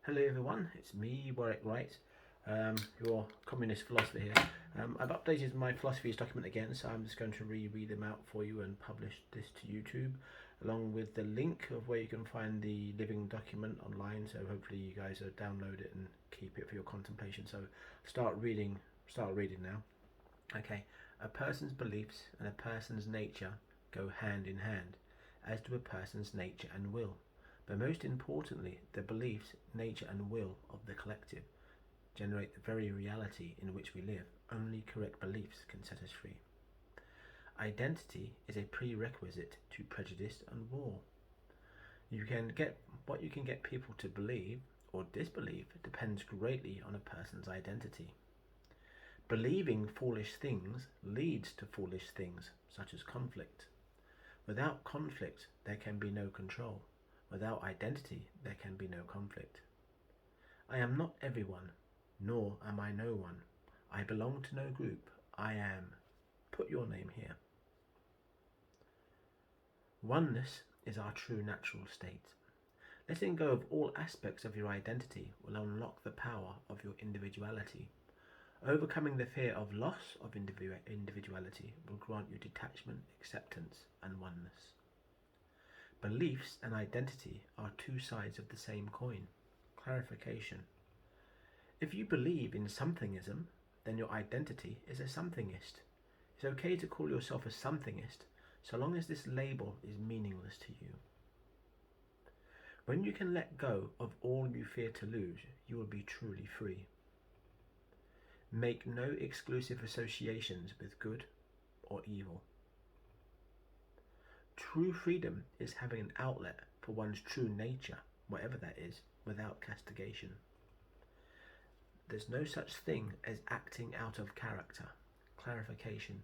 Hello everyone, it's me, Warwick Wright, your communist philosopher here. I've updated my philosophies document again, so I'm just going to reread them out for you and publish this to YouTube, along with the link of where you can find the living document online. So hopefully you guys will download it and keep it for your contemplation. So start reading now. Okay, a person's beliefs and a person's nature go hand in hand, as do a person's nature and will. But most importantly, the beliefs, nature, and will of the collective generate the very reality in which we live. Only correct beliefs can set us free. Identity is a prerequisite to prejudice and war. You can get what you can get people to believe or disbelieve depends greatly on a person's identity. Believing foolish things leads to foolish things, such as conflict. Without conflict, there can be no control. Without identity, there can be no conflict. I am not everyone, nor am I no one. I belong to no group. I am. Put your name here. Oneness is our true natural state. Letting go of all aspects of your identity will unlock the power of your individuality. Overcoming the fear of loss of individuality will grant you detachment, acceptance, and oneness. Beliefs and identity are two sides of the same coin. Clarification. If you believe in somethingism, then your identity is a somethingist. It's okay to call yourself a somethingist so long as this label is meaningless to you. When you can let go of all you fear to lose, you will be truly free. Make no exclusive associations with good or evil. True freedom is having an outlet for one's true nature, whatever that is, without castigation. There's no such thing as acting out of character. Clarification.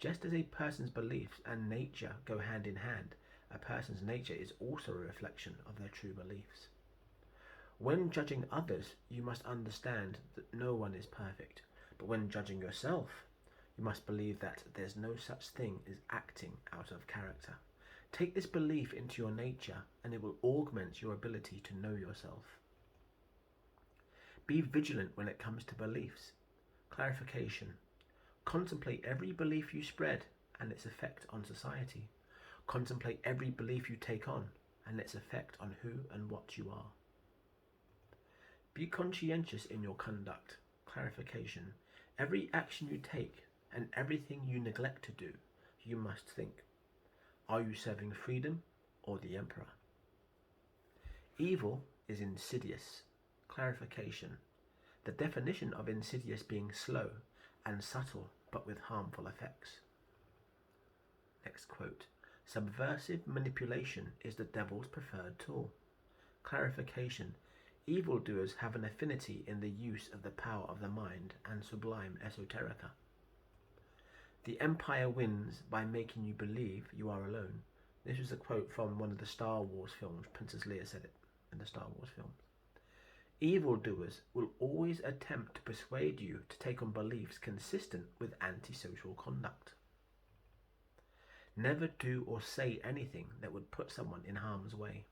Just as a person's beliefs and nature go hand in hand, a person's nature is also a reflection of their true beliefs. When judging others, you must understand that no one is perfect, but when judging yourself, you must believe that there's no such thing as acting out of character. Take this belief into your nature and it will augment your ability to know yourself. Be vigilant when it comes to beliefs. Clarification. Contemplate every belief you spread and its effect on society. Contemplate every belief you take on and its effect on who and what you are. Be conscientious in your conduct. Clarification. Every action you take and everything you neglect to do, you must think. Are you serving freedom or the emperor? Evil is insidious. Clarification. The definition of insidious being slow and subtle but with harmful effects. Next quote. Subversive manipulation is the devil's preferred tool. Clarification. Evildoers have an affinity in the use of the power of the mind and sublime esoterica. The empire wins by making you believe you are alone. This was a quote from one of the Star Wars films. Princess Leia said it in the Star Wars films. Evildoers will always attempt to persuade you to take on beliefs consistent with antisocial conduct. Never do or say anything that would put someone in harm's way.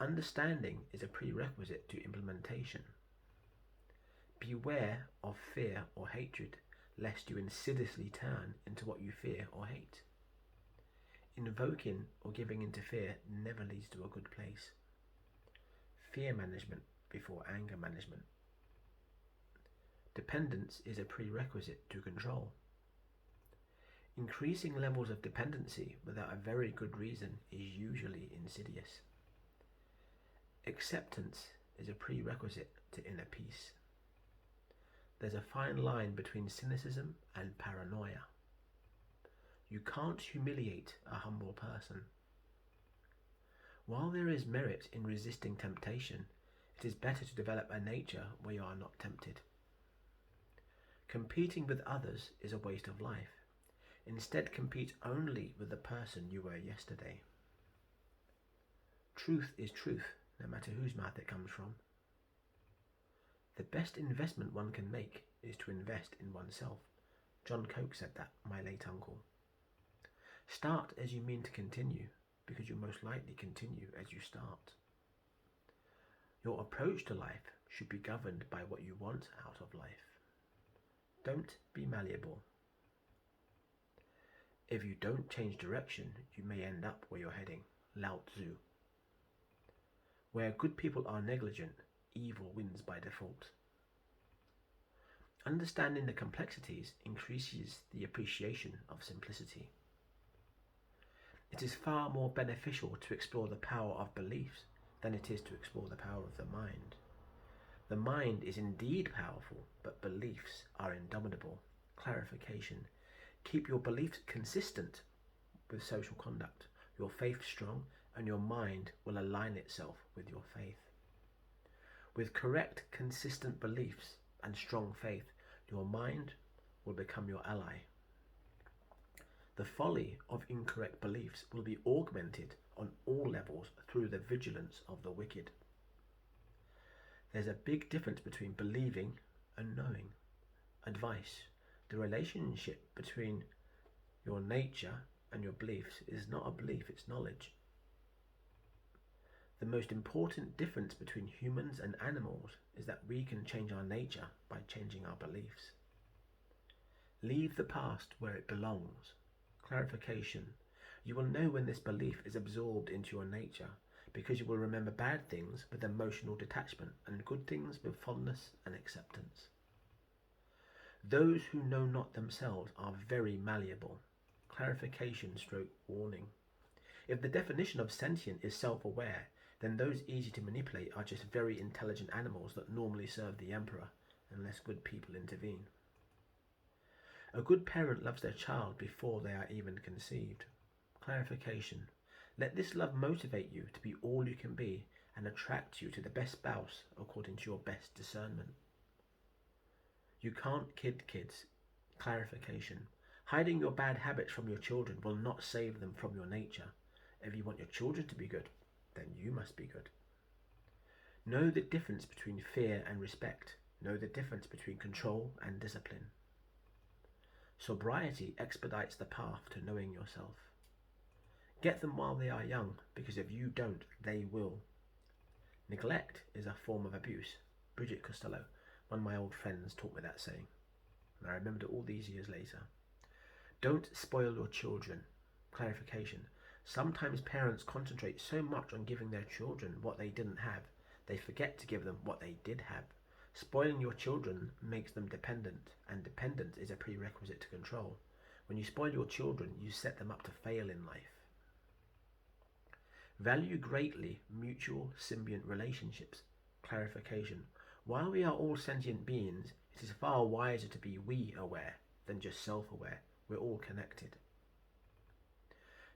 Understanding is a prerequisite to implementation. Beware of fear or hatred, lest you insidiously turn into what you fear or hate. Invoking or giving into fear never leads to a good place. Fear management before anger management. Dependence is a prerequisite to control. Increasing levels of dependency without a very good reason is usually insidious. Acceptance is a prerequisite to inner peace. There's a fine line between cynicism and paranoia. You can't humiliate a humble person. While there is merit in resisting temptation, it is better to develop a nature where you are not tempted. Competing with others is a waste of life. Instead, compete only with the person you were yesterday. Truth is truth, no matter whose mouth it comes from. The best investment one can make is to invest in oneself. John Coke said that, my late uncle. Start as you mean to continue, because you most likely continue as you start. Your approach to life should be governed by what you want out of life. Don't be malleable. If you don't change direction, you may end up where you're heading. Lao Tzu. Where good people are negligent, evil wins by default. Understanding the complexities increases the appreciation of simplicity. It is far more beneficial to explore the power of beliefs than it is to explore the power of the mind. The mind is indeed powerful, but beliefs are indomitable. Clarification. Keep your beliefs consistent with social conduct, your faith strong, and your mind will align itself with your faith. With correct, consistent beliefs and strong faith, your mind will become your ally. The folly of incorrect beliefs will be augmented on all levels through the vigilance of the wicked. There's a big difference between believing and knowing. Advice. The relationship between your nature and your beliefs is not a belief, it's knowledge. The most important difference between humans and animals is that we can change our nature by changing our beliefs. Leave the past where it belongs. Clarification. You will know when this belief is absorbed into your nature because you will remember bad things with emotional detachment and good things with fondness and acceptance. Those who know not themselves are very malleable. Clarification / warning. If the definition of sentient is self-aware, then those easy to manipulate are just very intelligent animals that normally serve the emperor unless good people intervene. A good parent loves their child before they are even conceived. Clarification. Let this love motivate you to be all you can be and attract you to the best spouse according to your best discernment. You can't kid kids. Clarification. Hiding your bad habits from your children will not save them from your nature. If you want your children to be good, then you must be good. Know the difference between fear and respect. Know the difference between control and discipline. Sobriety expedites the path to knowing yourself. Get them while they are young, because if you don't, they will. Neglect is a form of abuse. Bridget Costello, one of my old friends, taught me that saying, and I remembered it all these years later. Don't spoil your children. Clarification. Sometimes parents concentrate so much on giving their children what they didn't have, they forget to give them what they did have. Spoiling your children makes them dependent, and dependence is a prerequisite to control. When you spoil your children, you set them up to fail in life. Value greatly mutual symbiont relationships. Clarification. While we are all sentient beings, it is far wiser to be we-aware than just self-aware. We're all connected.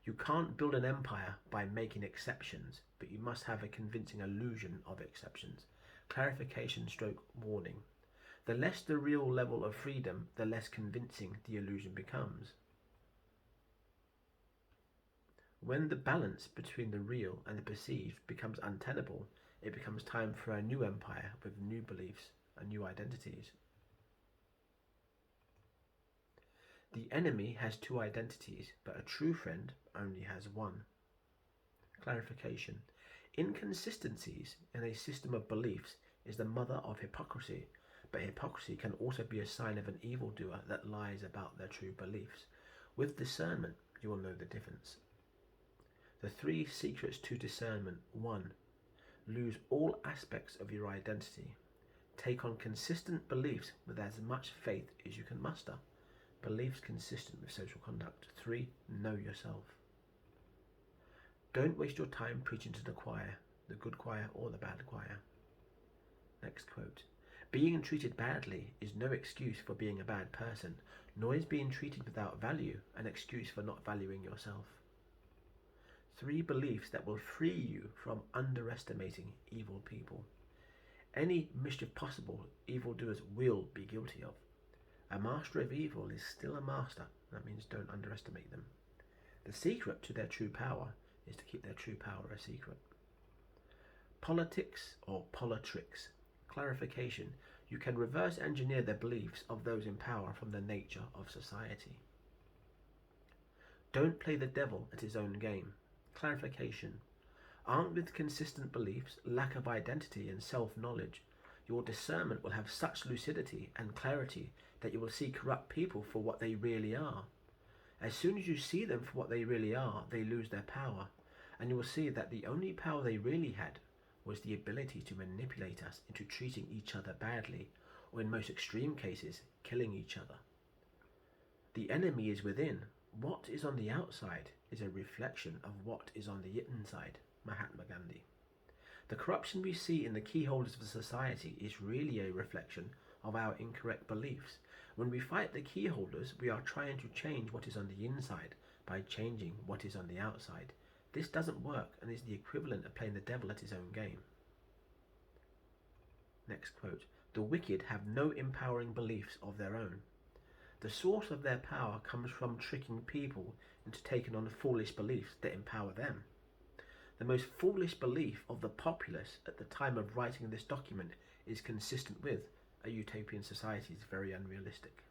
You can't build an empire by making exceptions, but you must have a convincing illusion of exceptions. Clarification / warning. The less the real level of freedom, the less convincing the illusion becomes. When the balance between the real and the perceived becomes untenable, it becomes time for a new empire with new beliefs and new identities. The enemy has two identities, but a true friend only has one. Clarification. Inconsistencies in a system of beliefs is the mother of hypocrisy, but hypocrisy can also be a sign of an evildoer that lies about their true beliefs. With discernment, you will know the difference. The 3 secrets to discernment. 1. Lose all aspects of your identity. Take on consistent beliefs with as much faith as you can muster. Beliefs consistent with social conduct. 3. Know yourself. Don't waste your time preaching to the choir, the good choir or the bad choir. Next quote. Being treated badly is no excuse for being a bad person, nor is being treated without value an excuse for not valuing yourself. 3 beliefs that will free you from underestimating evil people. Any mischief possible, evildoers will be guilty of. A master of evil is still a master. That means don't underestimate them. The secret to their true power is to keep their true power a secret. Politics or politricks. Clarification. You can reverse engineer the beliefs of those in power from the nature of society. Don't play the devil at his own game. Clarification. Armed with consistent beliefs, lack of identity, and self-knowledge, your discernment will have such lucidity and clarity that you will see corrupt people for what they really are. As soon as you see them for what they really are, they lose their power, and you will see that the only power they really had was the ability to manipulate us into treating each other badly, or in most extreme cases, killing each other. The enemy is within. What is on the outside is a reflection of what is on the inside. Mahatma Gandhi. The corruption we see in the key holders of society is really a reflection of our incorrect beliefs. When we fight the key holders, we are trying to change what is on the inside by changing what is on the outside. This doesn't work and is the equivalent of playing the devil at his own game. Next quote. The wicked have no empowering beliefs of their own. The source of their power comes from tricking people into taking on foolish beliefs that empower them. The most foolish belief of the populace at the time of writing this document is consistent with a utopian society is very unrealistic.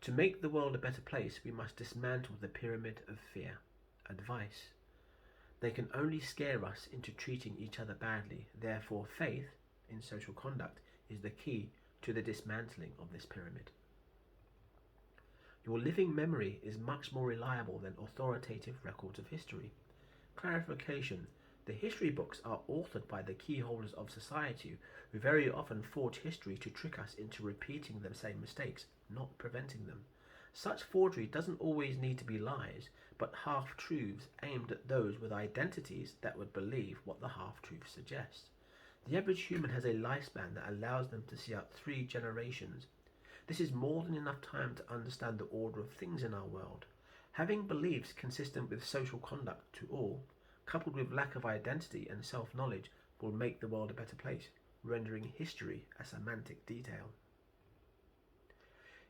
To make the world a better place, we must dismantle the pyramid of fear. Advice. They can only scare us into treating each other badly. Therefore, faith in social conduct is the key to the dismantling of this pyramid. Your living memory is much more reliable than authoritative records of history. Clarification. The history books are authored by the key holders of society who very often forge history to trick us into repeating the same mistakes, not preventing them. Such forgery doesn't always need to be lies, but half-truths aimed at those with identities that would believe what the half-truth suggests. The average human has a lifespan that allows them to see out 3 generations. This is more than enough time to understand the order of things in our world. Having beliefs consistent with social conduct to all, coupled with lack of identity and self-knowledge, will make the world a better place, rendering history a semantic detail.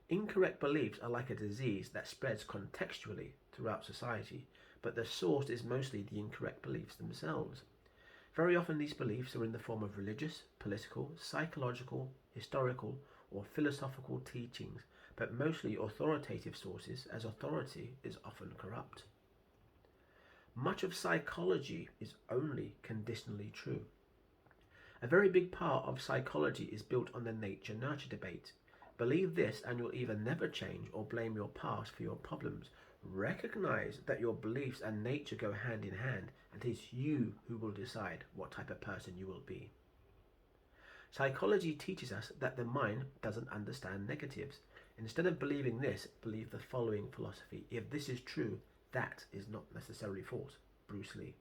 Incorrect beliefs are like a disease that spreads contextually throughout society, but the source is mostly the incorrect beliefs themselves. Very often these beliefs are in the form of religious, political, psychological, historical, or philosophical teachings, but mostly authoritative sources, as authority is often corrupt. Much of psychology is only conditionally true. A very big part of psychology is built on the nature-nurture debate. Believe this and you'll either never change or blame your past for your problems. Recognize that your beliefs and nature go hand in hand, and it is you who will decide what type of person you will be. Psychology teaches us that the mind doesn't understand negatives. Instead of believing this, believe the following philosophy. If this is true, that is not necessarily false. Bruce Lee.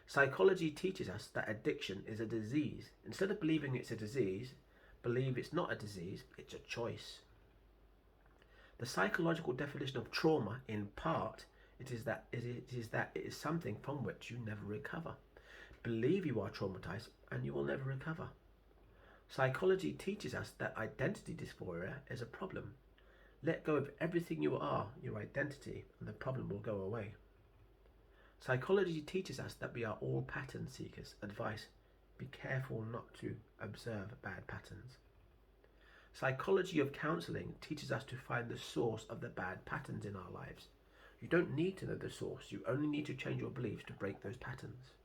Psychology teaches us that addiction is a disease. Instead of believing it's a disease, believe it's not a disease, it's a choice. The psychological definition of trauma, in part, it is that it is something from which you never recover. Believe you are traumatized and you will never recover. Psychology teaches us that identity dysphoria is a problem. Let go of everything you are, your identity, and the problem will go away. Psychology teaches us that we are all pattern seekers. Advice: be careful not to observe bad patterns. Psychology of counseling teaches us to find the source of the bad patterns in our lives. You don't need to know the source, you only need to change your beliefs to break those patterns.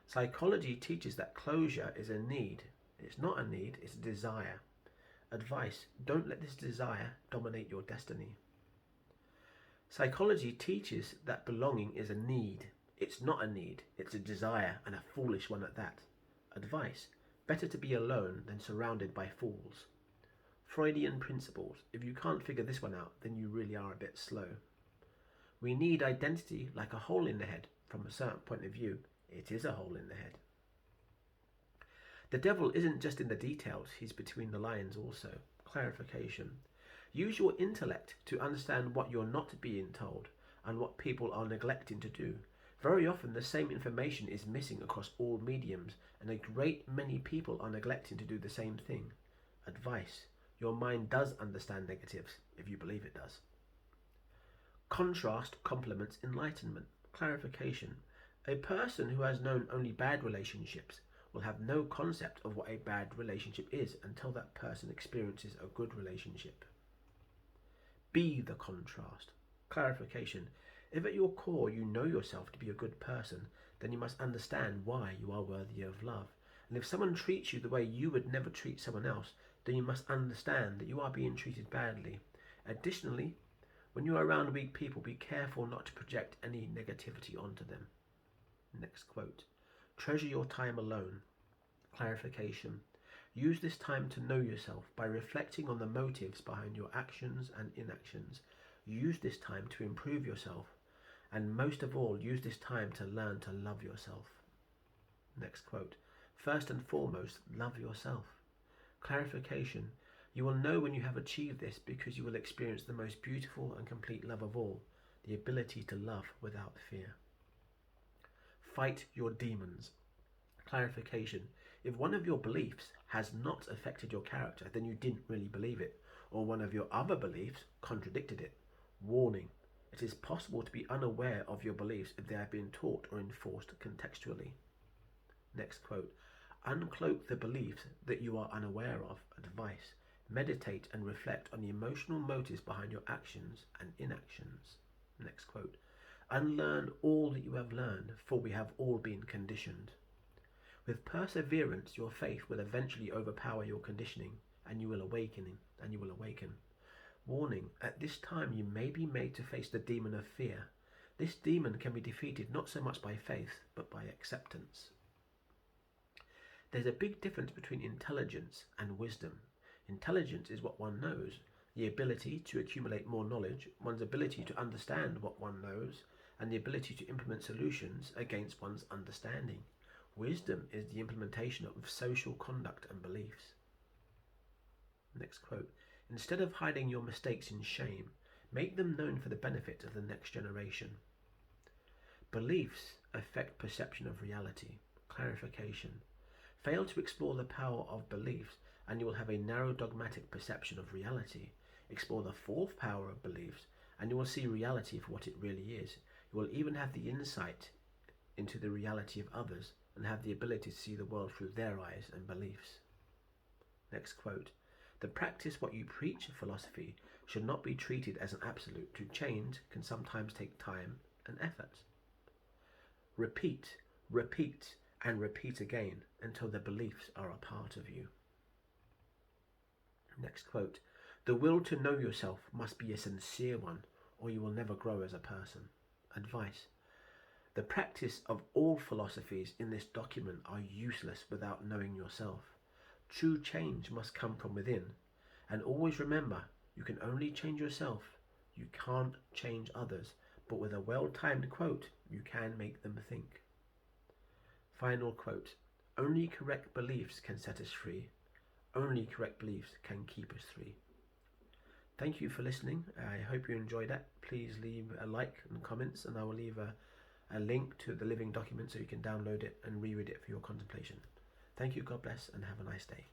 Psychology teaches that closure is a need. It's not a need, it's a desire. Advice: don't let this desire dominate your destiny. Psychology teaches that belonging is a need. It's not a need, it's a desire, and a foolish one at that. Advice: better to be alone than surrounded by fools. Freudian principles. If you can't figure this one out, then you really are a bit slow. We need identity like a hole in the head. From a certain point of view, it is a hole in the head. The devil isn't just in the details, he's between the lines also. Clarification. Use your intellect to understand what you're not being told and what people are neglecting to do. Very often the same information is missing across all mediums, and a great many people are neglecting to do the same thing. Advice: your mind does understand negatives, if you believe it does. Contrast complements enlightenment. Clarification. A person who has known only bad relationships will have no concept of what a bad relationship is until that person experiences a good relationship. Be the contrast. Clarification. If at your core you know yourself to be a good person, then you must understand why you are worthy of love. And if someone treats you the way you would never treat someone else, then you must understand that you are being treated badly. Additionally, when you are around weak people, be careful not to project any negativity onto them. Next quote. Treasure your time alone. Clarification. Use this time to know yourself by reflecting on the motives behind your actions and inactions. Use this time to improve yourself, and most of all, use this time to learn to love yourself. Next quote. First and foremost, love yourself. Clarification. You will know when you have achieved this because you will experience the most beautiful and complete love of all, the ability to love without fear. Fight your demons. Clarification. If one of your beliefs has not affected your character, then you didn't really believe it, or one of your other beliefs contradicted it. Warning. It is possible to be unaware of your beliefs if they have been taught or enforced contextually. Next quote. Uncloak the beliefs that you are unaware of. Advice. Meditate and reflect on the emotional motives behind your actions and inactions. Next quote. Unlearn all that you have learned, for we have all been conditioned. With perseverance, your faith will eventually overpower your conditioning, and you will awaken. Warning, at this time you may be made to face the demon of fear. This demon can be defeated not so much by faith, but by acceptance. There's a big difference between intelligence and wisdom. Intelligence is what one knows, the ability to accumulate more knowledge, one's ability to understand what one knows, and the ability to implement solutions against one's understanding. Wisdom is the implementation of social conduct and beliefs. Next quote. Instead of hiding your mistakes in shame, make them known for the benefit of the next generation. Beliefs affect perception of reality. Clarification. Fail to explore the power of beliefs, and you will have a narrow dogmatic perception of reality. Explore the fourth power of beliefs, and you will see reality for what it really is. You will even have the insight into the reality of others, and have the ability to see the world through their eyes and beliefs. Next quote. The practice what you preach philosophy should not be treated as an absolute. To change can sometimes take time and effort. Repeat, repeat, and repeat again until the beliefs are a part of you. Next quote. The will to know yourself must be a sincere one, or you will never grow as a person. Advice. The practice of all philosophies in this document are useless without knowing yourself. True change must come from within, and always remember, you can only change yourself. You can't change others, but with a well-timed quote, you can make them think. Final quote. Only correct beliefs can set us free. Only correct beliefs can keep us free. Thank you for listening. I hope you enjoyed that. Please leave a like and comments, and I will leave a link to the living document so you can download it and reread it for your contemplation. Thank you, God bless, and have a nice day.